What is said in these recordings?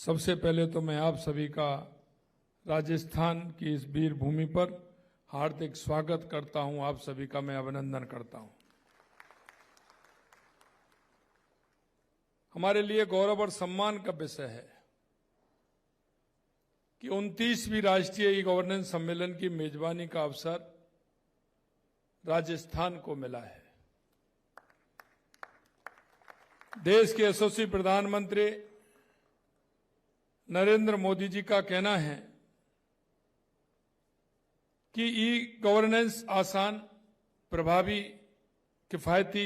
सबसे पहले तो मैं आप सभी का राजस्थान की इस वीर भूमि पर हार्दिक स्वागत करता हूं। आप सभी का मैं अभिनंदन करता हूं। हमारे लिए गौरव और सम्मान का विषय है कि 29वीं राष्ट्रीय ई गवर्नेंस सम्मेलन की मेजबानी का अवसर राजस्थान को मिला है। देश के यशस्वी प्रधानमंत्री नरेंद्र मोदी जी का कहना है कि ई गवर्नेंस आसान, प्रभावी, किफायती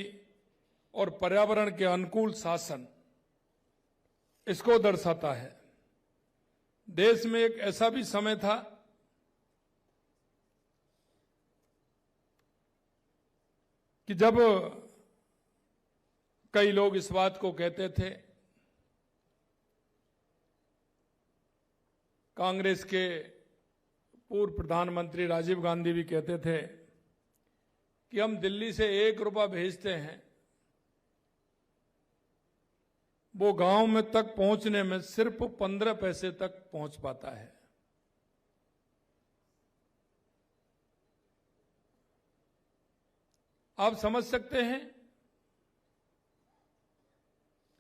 और पर्यावरण के अनुकूल शासन इसको दर्शाता है। देश में एक ऐसा भी समय था कि जब कई लोग इस बात को कहते थे, कांग्रेस के पूर्व प्रधानमंत्री राजीव गांधी भी कहते थे कि हम दिल्ली से 1 रुपया भेजते हैं, वो गांव में तक पहुंचने में सिर्फ 15 पैसे तक पहुंच पाता है। आप समझ सकते हैं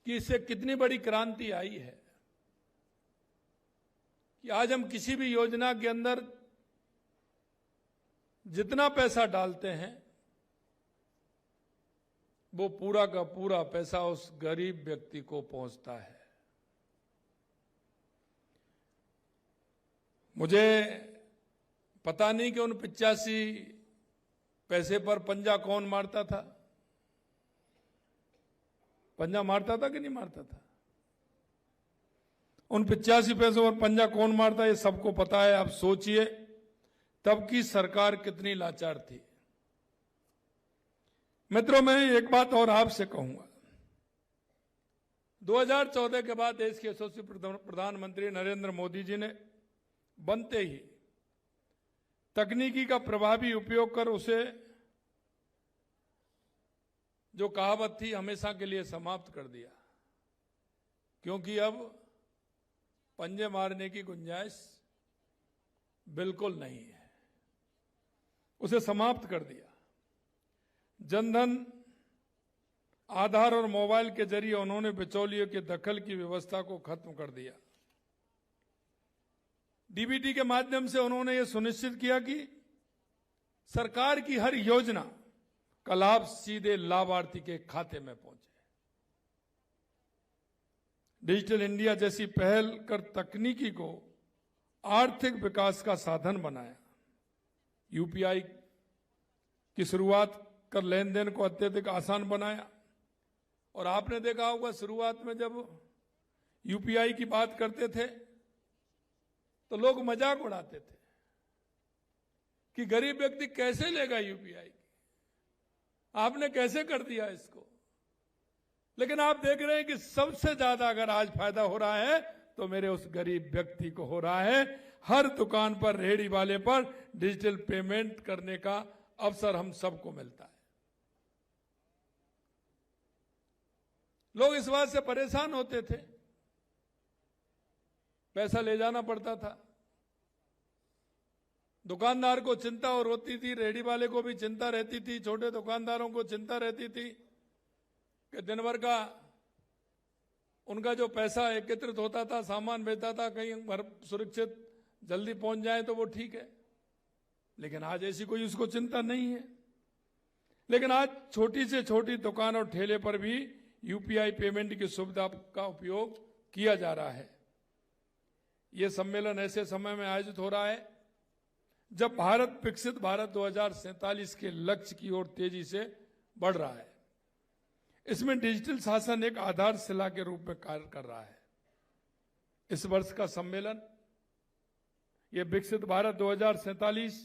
कि इससे कितनी बड़ी क्रांति आई है कि आज हम किसी भी योजना के अंदर जितना पैसा डालते हैं वो पूरा का पूरा पैसा उस गरीब व्यक्ति को पहुंचता है। मुझे पता नहीं कि उन 85 पैसे पर पंजा कौन मारता था। पंजा मारता था कि नहीं मारता था? उन 85 पैसों पर पंजा कौन मारता, ये सबको पता है। आप सोचिए तब की सरकार कितनी लाचार थी। मित्रों, मैं एक बात और आपसे कहूंगा। 2014 के बाद देश के यशस्वी प्रधानमंत्री नरेंद्र मोदी जी ने बनते ही तकनीकी का प्रभावी उपयोग कर उसे जो कहावत थी हमेशा के लिए समाप्त कर दिया, क्योंकि अब पंजे मारने की गुंजाइश बिल्कुल नहीं है। उसे समाप्त कर दिया। जनधन, आधार और मोबाइल के जरिए उन्होंने बिचौलियों के दखल की व्यवस्था को खत्म कर दिया। डीबीटी के माध्यम से उन्होंने ये सुनिश्चित किया कि सरकार की हर योजना का लाभ सीधे लाभार्थी के खाते में पहुंचे। डिजिटल इंडिया जैसी पहल कर तकनीकी को आर्थिक विकास का साधन बनाया। यूपीआई की शुरुआत कर लेन देन को अत्यधिक आसान बनाया। और आपने देखा होगा शुरुआत में जब यूपीआई की बात करते थे तो लोग मजाक उड़ाते थे कि गरीब व्यक्ति कैसे लेगा यूपीआई, आपने कैसे कर दिया इसको। लेकिन आप देख रहे हैं कि सबसे ज्यादा अगर आज फायदा हो रहा है तो मेरे उस गरीब व्यक्ति को हो रहा है। हर दुकान पर, रेहड़ी वाले पर डिजिटल पेमेंट करने का अवसर हम सबको मिलता है। लोग इस बात से परेशान होते थे, पैसा ले जाना पड़ता था। दुकानदार को चिंता और होती थी, रेहड़ी वाले को भी चिंता रहती थी, छोटे दुकानदारों को चिंता रहती थी कि दिन भर का उनका जो पैसा एकत्रित होता था, सामान बेचता था, कहीं घर सुरक्षित जल्दी पहुंच जाए तो वो ठीक है। लेकिन आज ऐसी कोई उसको चिंता नहीं है। लेकिन आज छोटी से छोटी दुकान और ठेले पर भी यूपीआई पेमेंट की सुविधा का उपयोग किया जा रहा है। यह सम्मेलन ऐसे समय में आयोजित हो रहा है जब भारत विकसित भारत 2047 के लक्ष्य की ओर तेजी से बढ़ रहा है। इसमें डिजिटल शासन एक आधारशिला के रूप में कार्य कर रहा है। इस वर्ष का सम्मेलन यह विकसित भारत 2047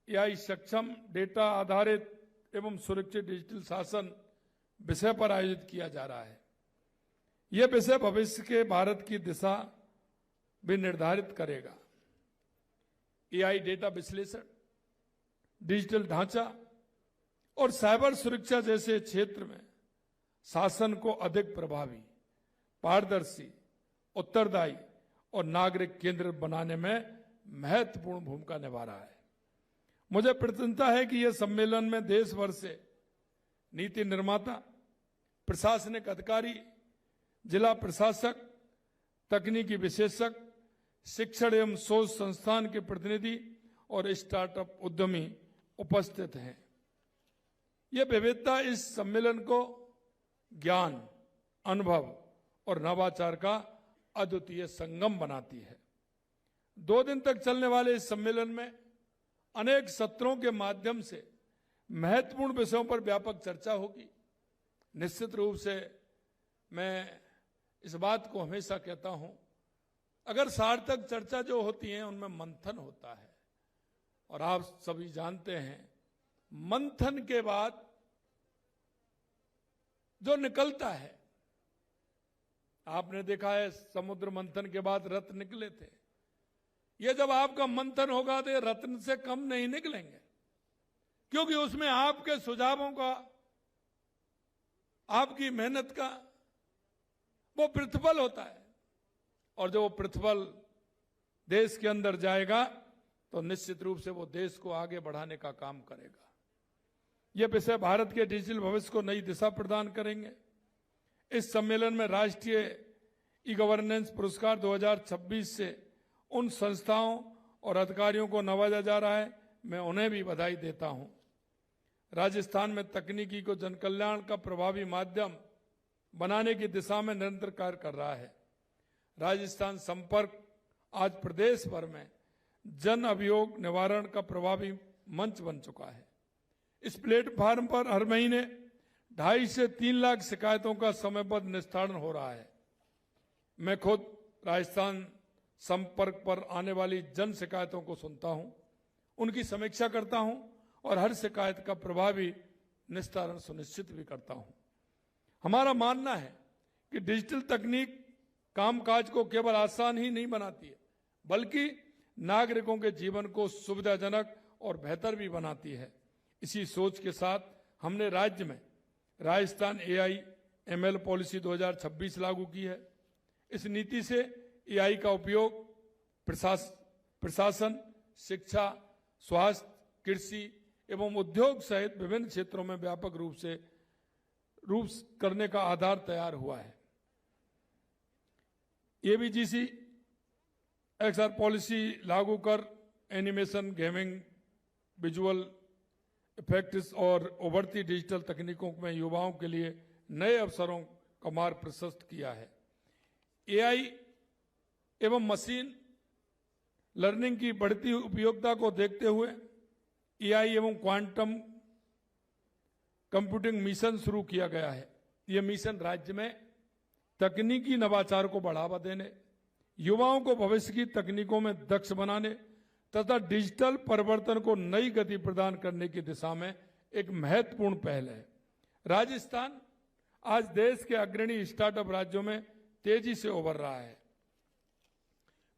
एआई सक्षम, डेटा आधारित एवं सुरक्षित डिजिटल शासन विषय पर आयोजित किया जा रहा है। यह विषय भविष्य के भारत की दिशा भी निर्धारित करेगा। एआई डेटा विश्लेषण, डिजिटल ढांचा और साइबर सुरक्षा जैसे क्षेत्र में शासन को अधिक प्रभावी, पारदर्शी उत्तरदायी और नागरिक केंद्रित बनाने में महत्वपूर्ण भूमिका निभा रहा है। मुझे प्रसन्नता है कि यह सम्मेलन में देश भर से नीति निर्माता, प्रशासनिक अधिकारी, जिला प्रशासक, तकनीकी विशेषज्ञ, शिक्षण एवं शोध संस्थान के प्रतिनिधि और स्टार्टअप उद्यमी उपस्थित हैं। यह विविधता इस सम्मेलन को ज्ञान, अनुभव और नवाचार का अद्वितीय संगम बनाती है। 2 दिन तक चलने वाले इस सम्मेलन में अनेक सत्रों के माध्यम से महत्वपूर्ण विषयों पर व्यापक चर्चा होगी। निश्चित रूप से मैं इस बात को हमेशा कहता हूं, अगर सार्थक चर्चा जो होती है उनमें मंथन होता है, और आप सभी जानते हैं मंथन के बाद जो निकलता है, आपने देखा है समुद्र मंथन के बाद रत्न निकले थे। ये जब आपका मंथन होगा तो ये रत्न से कम नहीं निकलेंगे, क्योंकि उसमें आपके सुझावों का, आपकी मेहनत का वो प्रतिफल होता है, और जो वो प्रतिफल देश के अंदर जाएगा तो निश्चित रूप से वो देश को आगे बढ़ाने का काम करेगा। ये विषय भारत के डिजिटल भविष्य को नई दिशा प्रदान करेंगे। इस सम्मेलन में राष्ट्रीय ई गवर्नेंस पुरस्कार 2026 से उन संस्थाओं और अधिकारियों को नवाजा जा रहा है, मैं उन्हें भी बधाई देता हूं। राजस्थान में तकनीकी को जनकल्याण का प्रभावी माध्यम बनाने की दिशा में निरंतर कार्य कर रहा है। राजस्थान संपर्क आज प्रदेश भर में जन अभियोग निवारण का प्रभावी मंच बन चुका है। इस प्लेटफॉर्म पर हर महीने 2.5 से 3 लाख शिकायतों का समयबद्ध निस्तारण हो रहा है। मैं खुद राजस्थान संपर्क पर आने वाली जन शिकायतों को सुनता हूं, उनकी समीक्षा करता हूं और हर शिकायत का प्रभावी निस्तारण सुनिश्चित भी करता हूं। हमारा मानना है कि डिजिटल तकनीक कामकाज को केवल आसान ही नहीं बनाती है, बल्कि नागरिकों के जीवन को सुविधाजनक और बेहतर भी बनाती है। इसी सोच के साथ हमने राज्य में राजस्थान AI/ML पॉलिसी 2026 लागू की है। इस नीति से AI का उपयोग प्रशासन, शिक्षा, स्वास्थ्य, कृषि एवं उद्योग सहित विभिन्न क्षेत्रों में व्यापक रूप करने का आधार तैयार हुआ है। ABGC XR पॉलिसी लागू कर एनिमेशन, गेमिंग, विजुअल इफेक्ट्स और उभरती डिजिटल तकनीकों में युवाओं के लिए नए अवसरों का मार्ग प्रशस्त किया है। AI एवं मशीन लर्निंग की बढ़ती उपयोगिता को देखते हुए AI एवं क्वांटम कंप्यूटिंग मिशन शुरू किया गया है। यह मिशन राज्य में तकनीकी नवाचार को बढ़ावा देने, युवाओं को भविष्य की तकनीकों में दक्ष बनाने तथा डिजिटल परिवर्तन को नई गति प्रदान करने की दिशा में एक महत्वपूर्ण पहल है। राजस्थान आज देश के अग्रणी स्टार्टअप राज्यों में तेजी से उभर रहा है।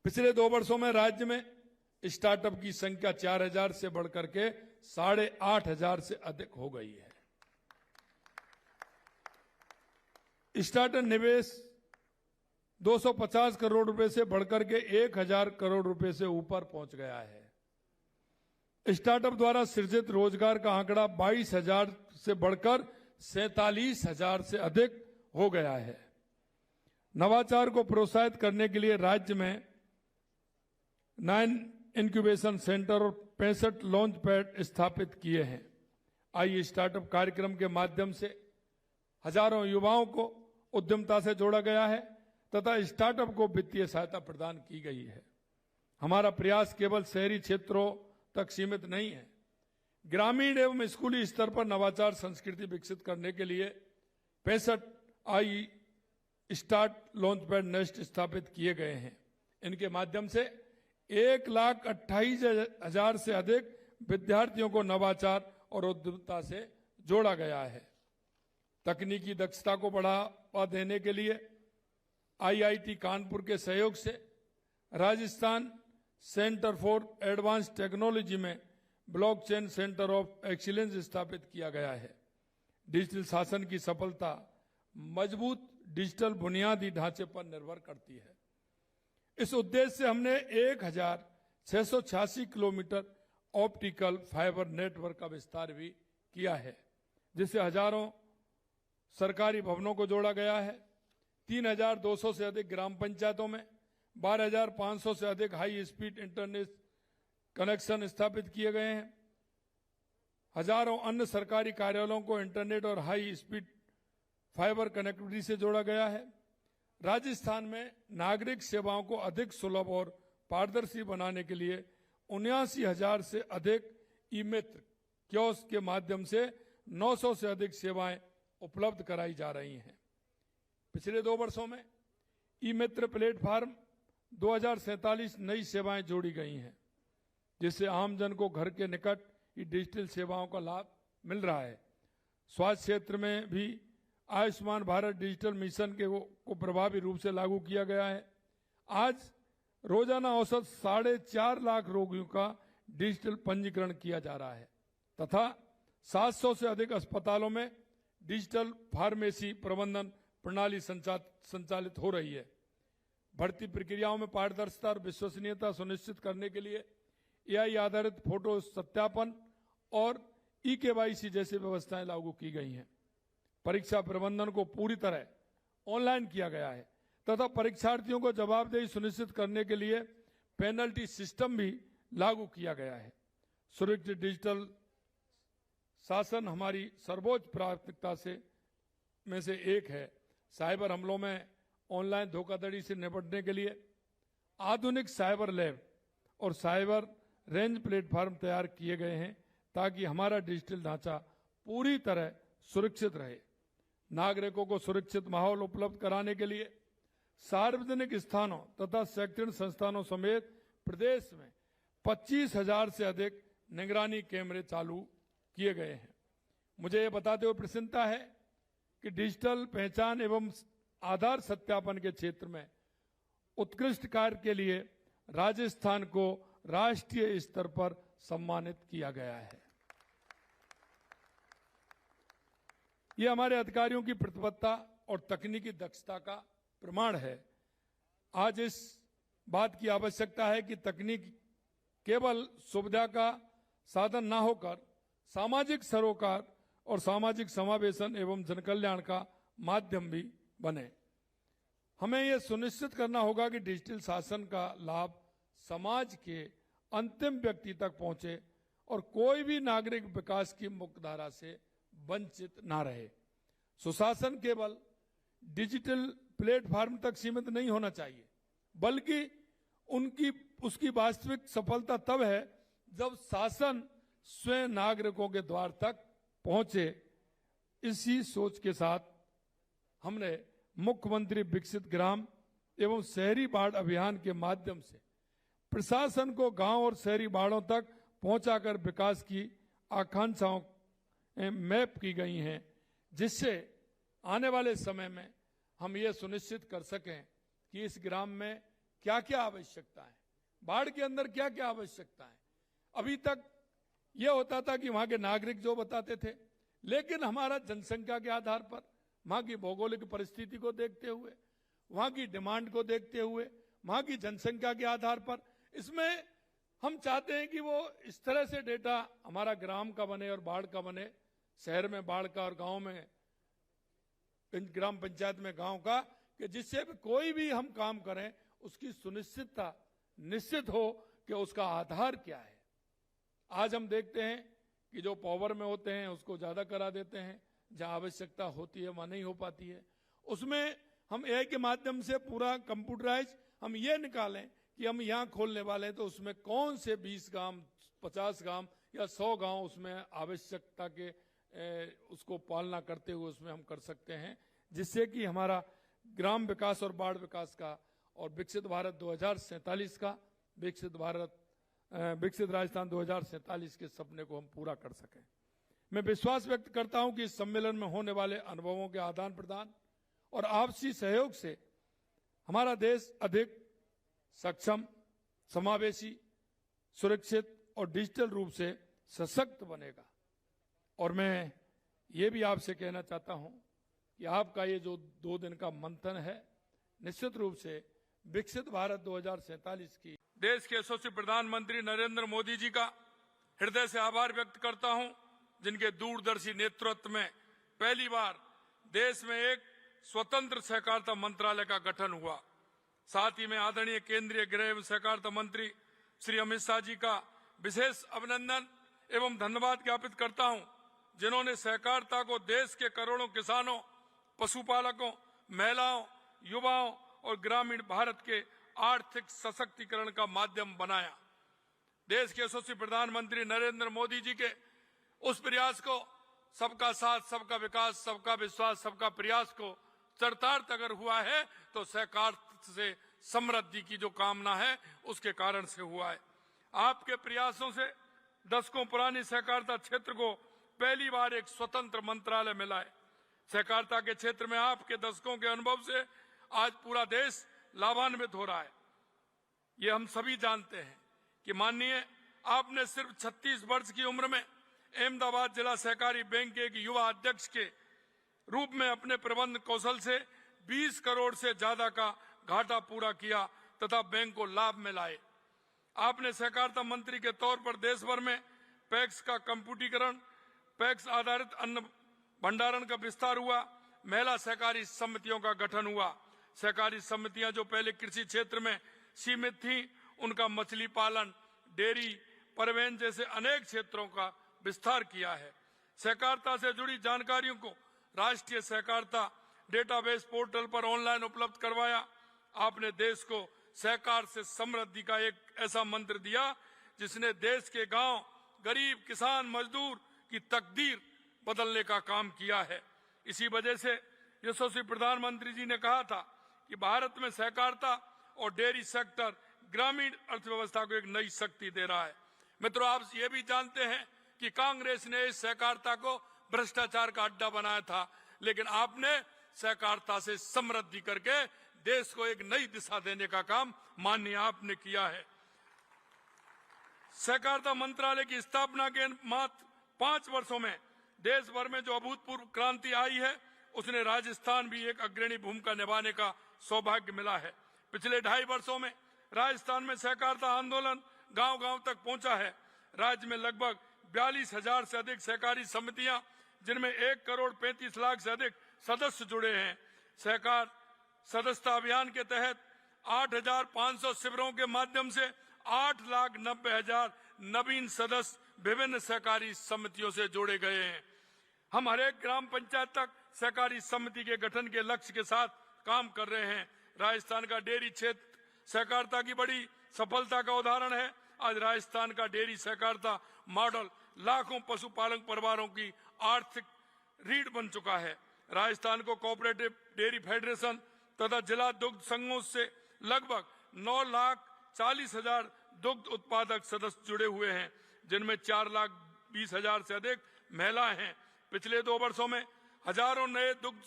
पिछले 2 वर्षों में राज्य में स्टार्टअप की संख्या 4000 से बढ़कर के 8500 से अधिक हो गई है। स्टार्टअप निवेश 250 करोड़ रुपए से बढ़कर के 1000 करोड़ रुपए से ऊपर पहुंच गया है। स्टार्टअप द्वारा सृजित रोजगार का आंकड़ा 22,000 से बढ़कर 47,000 से अधिक हो गया है। नवाचार को प्रोत्साहित करने के लिए राज्य में 9 इंक्यूबेशन सेंटर और 65 लॉन्च पैड स्थापित किए हैं। आई स्टार्टअप कार्यक्रम के माध्यम से हजारों युवाओं को उद्यमता से जोड़ा गया है तथा स्टार्टअप को वित्तीय सहायता प्रदान की गई है। हमारा प्रयास केवल शहरी क्षेत्रों तक सीमित नहीं है। ग्रामीण एवं स्कूली स्तर पर नवाचार संस्कृति विकसित करने के लिए 65 I start launch pad nest स्थापित किए गए हैं। इनके माध्यम से 1,28,000 से अधिक विद्यार्थियों को नवाचार और उद्यमिता से जोड़ा गया है। तकनीकी दक्षता को बढ़ावा देने के लिए IIT कानपुर के सहयोग से Rajasthan centre for advance technology में ब्लॉकचेन सेंटर ऑफ एक्सीलेंस स्थापित किया गया है। डिजिटल शासन की सफलता मजबूत डिजिटल बुनियादी ढांचे पर निर्भर करती है। इस उद्देश्य से हमने 1686 किलोमीटर ऑप्टिकल फाइबर नेटवर्क का विस्तार भी किया है, जिससे हजारों सरकारी भवनों को जोड़ा गया है। 3200 से अधिक ग्राम पंचायतों में 12500 से अधिक हाई स्पीड इंटरनेट कनेक्शन स्थापित किए गए हैं। हजारों अन्य सरकारी कार्यालयों को इंटरनेट और हाई स्पीड फाइबर कनेक्टिविटी से जोड़ा गया है। राजस्थान में नागरिक सेवाओं को अधिक सुलभ और पारदर्शी बनाने के लिए 79,000 से अधिक ई मित्र कियोस्क के माध्यम से 900 से अधिक सेवाएं उपलब्ध कराई जा रही हैं। पिछले 2 वर्षों में ई मित्र प्लेटफॉर्म 2047 नई सेवाएं जोड़ी गई हैं, जिससे आमजन को घर के निकट ही डिजिटल सेवाओं का लाभ मिल रहा है। स्वास्थ्य क्षेत्र में भी आयुष्मान भारत डिजिटल मिशन को प्रभावी रूप से लागू किया गया है। आज रोजाना औसत 4.5 लाख रोगियों का डिजिटल पंजीकरण किया जा रहा है तथा 700 से अधिक अस्पतालों में डिजिटल फार्मेसी प्रबंधन प्रणाली संचालित हो रही है। भर्ती प्रक्रियाओं में पारदर्शिता और विश्वसनीयता सुनिश्चित करने के लिए एआई आधारित फोटो सत्यापन और ई-केवाईसी जैसी व्यवस्थाएं लागू की गई हैं। परीक्षा प्रबंधन को पूरी तरह ऑनलाइन किया गया है तथा परीक्षार्थियों को जवाबदेही सुनिश्चित करने के लिए पेनल्टी सिस्टम भी लागू किया गया है। सुरक्षित डिजिटल शासन हमारी सर्वोच्च प्राथमिकता में से एक है। साइबर हमलों में ऑनलाइन धोखाधड़ी से निपटने के लिए आधुनिक साइबर लैब और साइबर रेंज प्लेटफॉर्म तैयार किए गए हैं ताकि हमारा डिजिटल ढांचा पूरी तरह सुरक्षित रहे। नागरिकों को सुरक्षित माहौल उपलब्ध कराने के लिए सार्वजनिक स्थानों तथा शैक्षणिक संस्थानों समेत प्रदेश में 25,000 से अधिक निगरानी कैमरे चालू किए गए हैं। मुझे यह बताते हुए प्रसन्नता है कि डिजिटल पहचान एवं आधार सत्यापन के क्षेत्र में उत्कृष्ट कार्य के लिए राजस्थान को राष्ट्रीय स्तर पर सम्मानित किया गया है। यह हमारे अधिकारियों की प्रतिबद्धता और तकनीकी दक्षता का प्रमाण है। आज इस बात की आवश्यकता है कि तकनीक केवल सुविधा का साधन न होकर सामाजिक सरोकार और सामाजिक समावेशन एवं जनकल्याण का माध्यम भी बने। हमें यह सुनिश्चित करना होगा कि डिजिटल शासन का लाभ समाज के अंतिम व्यक्ति तक पहुंचे और कोई भी नागरिक विकास की मुख्यधारा से वंचित ना रहे। सुशासन केवल डिजिटल प्लेटफॉर्म तक सीमित नहीं होना चाहिए, बल्कि उसकी वास्तविक सफलता तब है जब शासन स्वयं नागरिकों के द्वार तक पहुंचे। इसी सोच के साथ हमने मुख्यमंत्री विकसित ग्राम एवं शहरी बाढ़ अभियान के माध्यम से प्रशासन को गांव और शहरी बाढ़ों तक पहुंचाकर विकास की आकांक्षाओं मैप की गई हैं, जिससे आने वाले समय में हम ये सुनिश्चित कर सकें कि इस ग्राम में क्या क्या आवश्यकता है, बाढ़ के अंदर क्या क्या आवश्यकता है। अभी तक यह होता था कि वहां के नागरिक जो बताते थे, लेकिन हमारा जनसंख्या के आधार पर, वहां की भौगोलिक परिस्थिति को देखते हुए, वहां की डिमांड को देखते हुए, वहां की जनसंख्या के आधार पर, इसमें हम चाहते हैं कि वो इस तरह से डेटा हमारा ग्राम का बने और बाढ़ का बने, शहर में बाढ़ का और गांव में, ग्राम पंचायत में गांव का, कि जिससे कोई भी हम काम करें उसकी सुनिश्चितता निश्चित हो कि उसका आधार क्या है। आज हम देखते हैं कि जो पावर में होते हैं उसको ज्यादा करा देते हैं, जहां आवश्यकता होती है वहां नहीं हो पाती है। उसमें हम एआई के माध्यम से पूरा कंप्यूटराइज हम ये निकालें कि हम यहाँ खोलने वाले हैं तो उसमें कौन से 20 गांव, 50 गांव या 100 गांव उसमें आवश्यकता के उसको पालना करते हुए उसमें हम कर सकते हैं, जिससे कि हमारा ग्राम विकास और बाढ़ विकास का और विकसित भारत 2047 का, विकसित राजस्थान 2047 के सपने को हम पूरा कर सकें। मैं विश्वास व्यक्त करता हूं कि इस सम्मेलन में होने वाले अनुभवों के आदान प्रदान और आपसी सहयोग से हमारा देश अधिक सक्षम, समावेशी, सुरक्षित और डिजिटल रूप से सशक्त बनेगा। और मैं ये भी आपसे कहना चाहता हूं कि आपका ये जो 2 दिन का मंथन है, निश्चित रूप से विकसित भारत 2047 की। देश के यशस्वी प्रधानमंत्री नरेंद्र मोदी जी का हृदय से आभार व्यक्त करता हूं, जिनके दूरदर्शी नेतृत्व में पहली बार देश में एक स्वतंत्र सहकारिता मंत्रालय का गठन हुआ। साथ ही मैं आदरणीय केंद्रीय गृह एवं सहकारिता मंत्री श्री अमित शाह जी का विशेष अभिनंदन एवं धन्यवाद ज्ञापित करता हूं, जिन्होंने सहकारिता को देश के करोड़ों किसानों, पशुपालकों, महिलाओं, युवाओं और ग्रामीण भारत के आर्थिक सशक्तिकरण का माध्यम बनाया। देश के यशस्वी प्रधानमंत्री नरेंद्र मोदी जी के उस प्रयास को, सबका साथ, सबका विकास, सबका विश्वास, सबका प्रयास को चरितार्थ अगर हुआ है तो सहकारिता से समृद्धि की जो कामना है उसके कारण से हुआ है। आपके प्रयासों से दशकों पुरानी सहकारिता क्षेत्र को पहली बार एक स्वतंत्र मंत्रालय मिला है। सहकारिता के क्षेत्र में आपके दशकों के अनुभव से आज पूरा देश लाभान्वित हो रहा है। ये हम सभी जानते हैं कि माननीय आपने सिर्फ 36 वर्ष की उम्र में अहमदाबाद जिला सहकारी बैंक के एक युवा अध्यक्ष के रूप में अपने प्रबंध कौशल से 20 करोड़ से ज्यादा का घाटा पूरा किया तथा बैंक को लाभ में लाए। आपने सहकारिता मंत्री के तौर पर देश भर में पैक्स का कंप्यूटरीकरण, पैक्स आधारित अन्न भंडारण का विस्तार हुआ, महिला सहकारी समितियों का गठन हुआ। सहकारी समितियां जो पहले कृषि क्षेत्र में सीमित थीं, उनका मछली पालन, डेयरी, परिवहन जैसे अनेक क्षेत्रों का विस्तार किया है। सहकारिता से जुड़ी जानकारियों को राष्ट्रीय सहकारिता डेटाबेस पोर्टल पर ऑनलाइन उपलब्ध करवाया। आपने देश को सहकार से समृद्धि का एक ऐसा मंत्र दिया जिसने देश के गांव, गरीब, किसान, मजदूर की तकदीर बदलने का काम किया है। इसी वजह से यशस्वी प्रधानमंत्री जी ने कहा था कि भारत में सहकारिता और डेयरी सेक्टर ग्रामीण अर्थव्यवस्था को एक नई शक्ति दे रहा है। मित्रों, आप ये भी जानते हैं कि कांग्रेस ने इस सहकारिता को भ्रष्टाचार का अड्डा बनाया था, लेकिन आपने सहकारिता से समृद्धि करके देश को एक नई दिशा देने का काम माननीय आपने किया है। सहकारिता मंत्रालय की स्थापना के मात्र 5 वर्षों में देश भर में जो अभूतपूर्व क्रांति आई है, उसने राजस्थान भी एक अग्रणी भूमिका निभाने का सौभाग्य मिला है। पिछले 2.5 वर्षों में राजस्थान में सहकारिता आंदोलन गांव-गांव तक पहुंचा है। राज्य में लगभग 42,000 से अधिक सहकारी समितियां, जिनमें 1 करोड़ 35 लाख से अधिक सदस्य जुड़े हैं। सहकार सदस्यता अभियान के तहत 8,500 शिविरों के माध्यम से 8,90,000 नवीन सदस्य विभिन्न सहकारी समितियों से जोड़े गए हैं। हम हर एक ग्राम पंचायत तक सहकारी समिति के गठन के लक्ष्य के साथ काम कर रहे हैं। राजस्थान का डेयरी क्षेत्र सहकारिता की बड़ी सफलता का उदाहरण है। आज राजस्थान का डेयरी सहकारिता मॉडल लाखों पशुपालक परिवारों की आर्थिक रीढ़ बन चुका है। राजस्थान को कोऑपरेटिव डेयरी फेडरेशन तथा जिला दुग्ध संघों से लगभग 9,40,000 दुग्ध उत्पादक सदस्य जुड़े हुए हैं, जिनमें 4,20,000 से अधिक महिलाएं हैं। पिछले 2 वर्षों में हजारों नए दुग्ध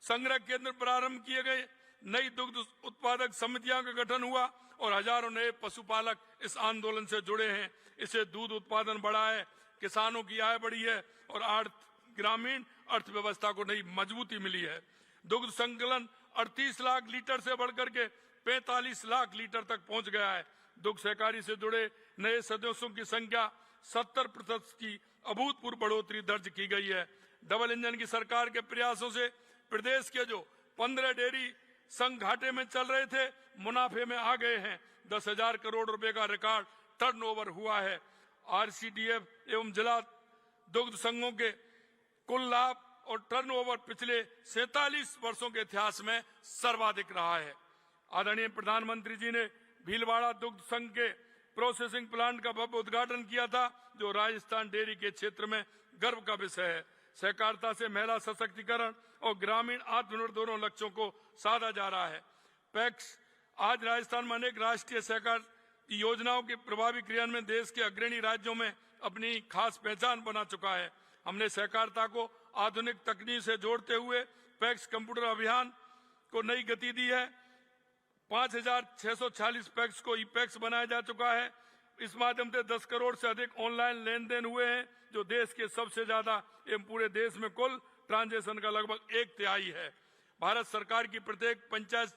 संग्रह केंद्र प्रारंभ किए गए, नई दुग्ध उत्पादक समितियों का गठन हुआ और हजारों नए पशुपालक इस आंदोलन से जुड़े हैं। इससे दूध उत्पादन बढ़ा है, किसानों की आय बढ़ी है और ग्रामीण अर्थव्यवस्था को नई मजबूती मिली है। दुग्ध संकलन 38 लाख लीटर से बढ़कर के 45 लाख लीटर तक पहुंच गया है। दुग्ध सहकारी से जुड़े नए सदस्यों की संख्या 70% की अभूतपूर्व बढ़ोतरी दर्ज की गई है। डबल इंजन की सरकार के प्रयासों से प्रदेश के जो 15 डेयरी संघ घाटे में चल रहे थे, मुनाफे में आ गए हैं। 10,000 करोड़ रुपए का रिकॉर्ड टर्नओवर हुआ है। आरसीडीएफ एवं जिला दुग्ध संघों के कुल लाभ और टर्नओवर पिछले 47 वर्षों के इतिहास में सर्वाधिक रहा है। आदरणीय प्रधानमंत्री जी ने भीलवाड़ा दुग्ध संघ के प्रोसेसिंग प्लांट का भव्य उद्घाटन किया था, जो राजस्थान डेयरी के क्षेत्र में गर्व का विषय है। सहकारिता से महिला सशक्तिकरण और ग्रामीण आत्मनिर्भर दोनों लक्ष्यों को साधा जा रहा है। पैक्स आज राजस्थान में अनेक राष्ट्रीय सहकार योजनाओं के प्रभावी क्रियान्वयन में देश के अग्रणी राज्यों में अपनी खास पहचान बना चुका है। हमने सहकारिता को आधुनिक तकनीक से जोड़ते हुए पैक्स कंप्यूटर अभियान को नई गति दी है। 5,640 पैक्स को ई पैक्स बनाया जा चुका है। इस माध्यम से 10 करोड़ से अधिक ऑनलाइन लेन देन हुए हैं, जो देश के सबसे ज्यादा एवं पूरे देश में कुल ट्रांजैक्शन का लगभग 1/3 है। भारत सरकार की प्रत्येक पंचायत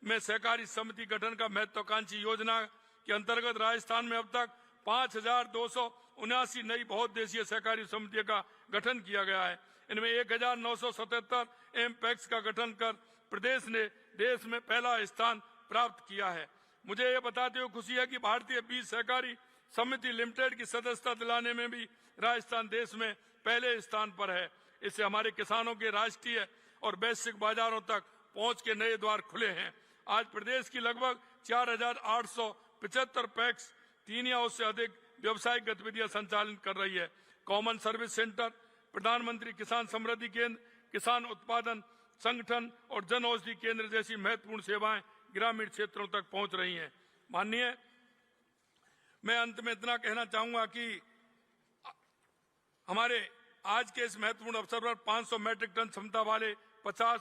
में सहकारी समिति गठन का महत्वाकांक्षी योजना के अंतर्गत राजस्थान में अब तक 5,279 नई बहुउद्देशीय सहकारी समितियों का गठन किया गया है। इनमें 1,977 एमपैक्स का गठन कर प्रदेश ने देश में पहला स्थान प्राप्त किया है। मुझे ये बताते हुए खुशी है कि भारतीय बीज सहकारी समिति लिमिटेड की सदस्यता दिलाने में भी राजस्थान देश में पहले स्थान पर है। इससे हमारे किसानों के राष्ट्रीय और वैश्विक बाजारों तक पहुंच के नए द्वार खुले हैं। आज प्रदेश की लगभग 4,875 पैक्स 3 या उससे अधिक व्यवसायिक गतिविधियां संचालित कर रही है। कॉमन सर्विस सेंटर, प्रधानमंत्री किसान समृद्धि केंद्र, किसान उत्पादन संगठन और जन औषधि केंद्र जैसी महत्वपूर्ण सेवाएं ग्रामीण क्षेत्रों तक पहुंच रही हैं। माननीय, मैं अंत में इतना कहना चाहूंगा कि हमारे आज के इस महत्वपूर्ण अवसर पर 500 मैट्रिक टन क्षमता वाले 50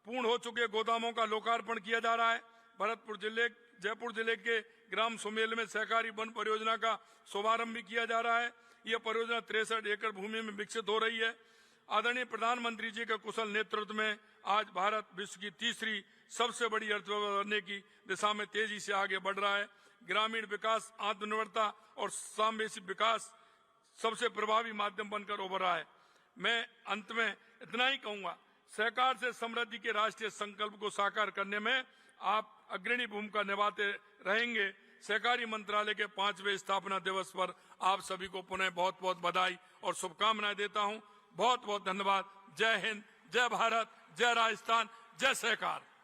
पूर्ण हो चुके गोदामों का लोकार्पण किया जा रहा है। जयपुर जिले के ग्राम सुमेल में सहकारी वन परियोजना का शुभारंभ भी किया जा रहा है। यह परियोजना 63 एकड़ भूमि में विकसित हो रही है। आदरणीय प्रधानमंत्री जी के कुशल नेतृत्व में आज भारत विश्व की तीसरी सबसे बड़ी अर्थव्यवस्था बनने की दिशा में तेजी से आगे बढ़ रहा है। ग्रामीण विकास, आत्मनिर्भरता और सामवेशी विकास सबसे प्रभावी माध्यम बनकर उभर रहा है। मैं अंत में इतना ही कहूंगा, सहकार से समृद्धि के राष्ट्रीय संकल्प को साकार करने में आप अग्रणी भूमिका निभाते रहेंगे। सहकारी मंत्रालय के 5वें स्थापना दिवस पर आप सभी को पुनः बहुत बहुत बधाई और शुभकामनाएं देता हूं। बहुत बहुत धन्यवाद। जय हिंद, जय भारत, जय राजस्थान, जय सहकार।